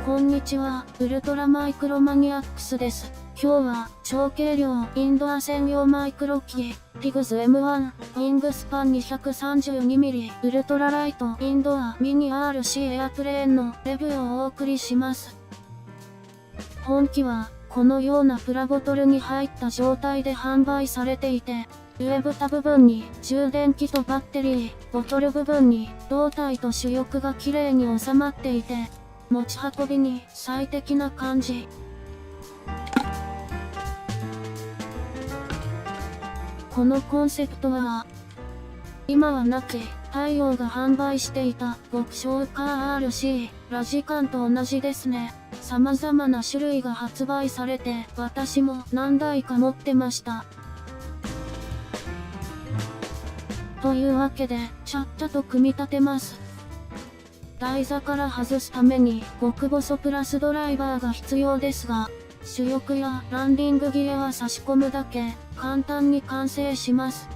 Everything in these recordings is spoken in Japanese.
こんにちは、ウルトラマイクロマニアックスです。今日は、超軽量インドア専用マイクロ機、TIGS M1、ウィングスパン 232mm、ウルトラライトインドアミニ RC エアプレーンのレビューをお送りします。本機は、このようなプラボトルに入った状態で販売されていて、上蓋部分に充電器とバッテリー、ボトル部分に胴体と主翼が綺麗に収まっていて、持ち運びに最適な感じ。このコンセプトは、今はなき太陽が販売していた極小カー RC ラジカンと同じですね。様々な種類が発売されて、私も何台か持ってました。というわけで、ちゃっちゃと組み立てます。台座から外すために極細プラスドライバーが必要ですが、主翼やランディングギアは差し込むだけ、簡単に完成します。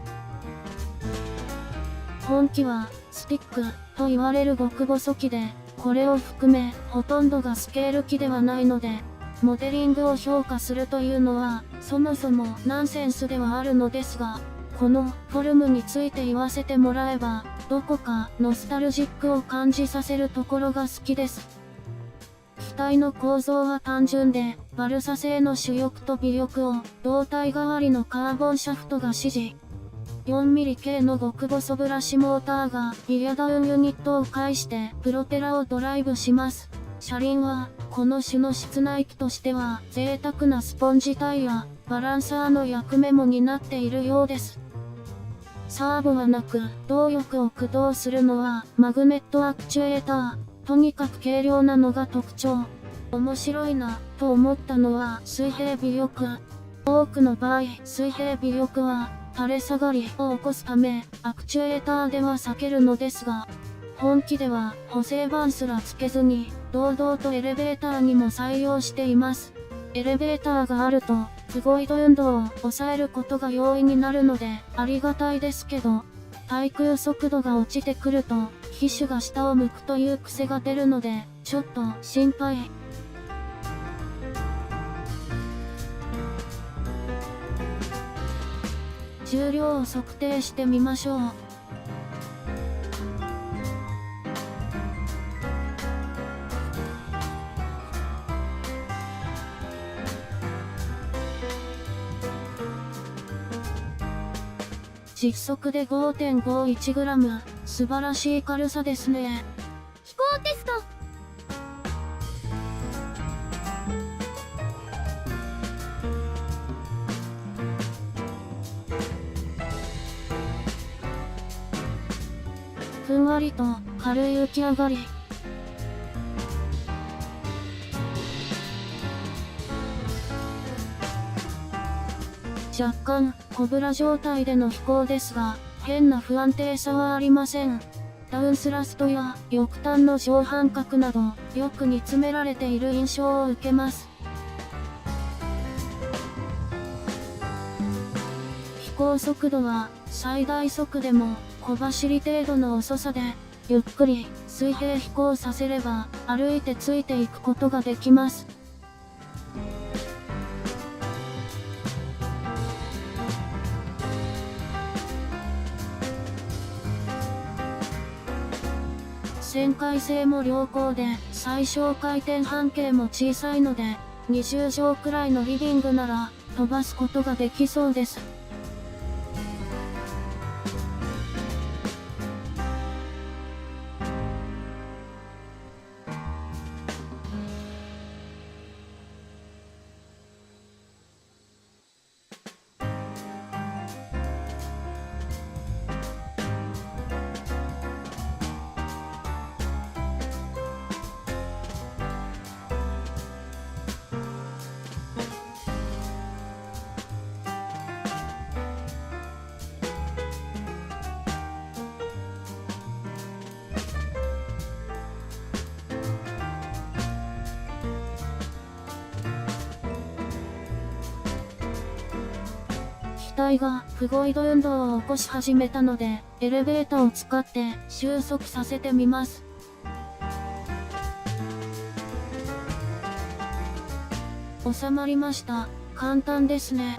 本機は、スティックと言われる極細機で、これを含め、ほとんどがスケール機ではないので、モデリングを評価するというのは、そもそもナンセンスではあるのですが、このフォルムについて言わせてもらえば、どこかノスタルジックを感じさせるところが好きです。機体の構造は単純で、バルサ製の主翼と尾翼を胴体代わりのカーボンシャフトが支持。4mm 系の極細ブラシモーターがギアダウンユニットを介してプロペラをドライブします。車輪はこの種の室内機としては贅沢なスポンジタイヤ、バランサーの役目も担っているようです。サーボはなく、動力を駆動するのはマグネットアクチュエーター。とにかく軽量なのが特徴。面白いな、と思ったのは水平尾翼。多くの場合、水平尾翼は垂れ下がりを起こすため、アクチュエーターでは避けるのですが、本機では補正板すらつけずに、堂々とエレベーターにも採用しています。エレベーターがあると、フゴイド運動を抑えることが容易になるので、ありがたいですけど、対空速度が落ちてくると、機首が下を向くという癖が出るので、ちょっと心配。重量を測定してみましょう。実測で 5.51g、素晴らしい軽さですね。飛行テスト。ふんわりと軽い浮き上がり。若干、コブラ状態での飛行ですが、変な不安定さはありません。ダウンスラストや翼端の上半角など、よく煮詰められている印象を受けます。飛行速度は、最大速でも、小走り程度の遅さで、ゆっくり水平飛行させれば、歩いてついていくことができます。旋回性も良好で、最小回転半径も小さいので、20畳くらいのリビングなら、飛ばすことができそうです。機体がフゴイド運動を起こし始めたので、エレベーターを使って収束させてみます。収まりました。簡単ですね。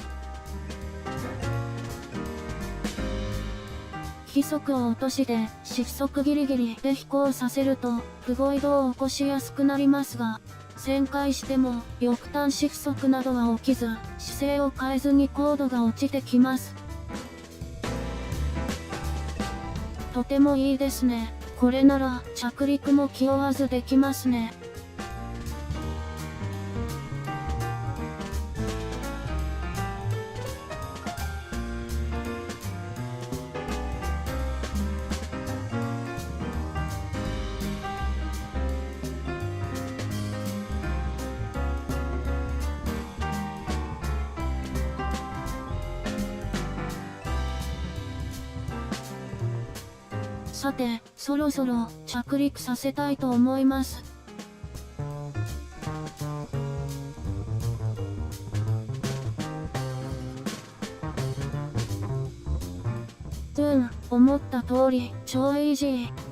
規則を落として失速ギリギリで飛行させると不ご移動を起こしやすくなりますが、旋回しても翼端失速などは起きず、姿勢を変えずに高度が落ちてきます。とてもいいですね。これなら着陸も気負わずできますね。さて、そろそろ着陸させたいと思います。思った通り、超イージー。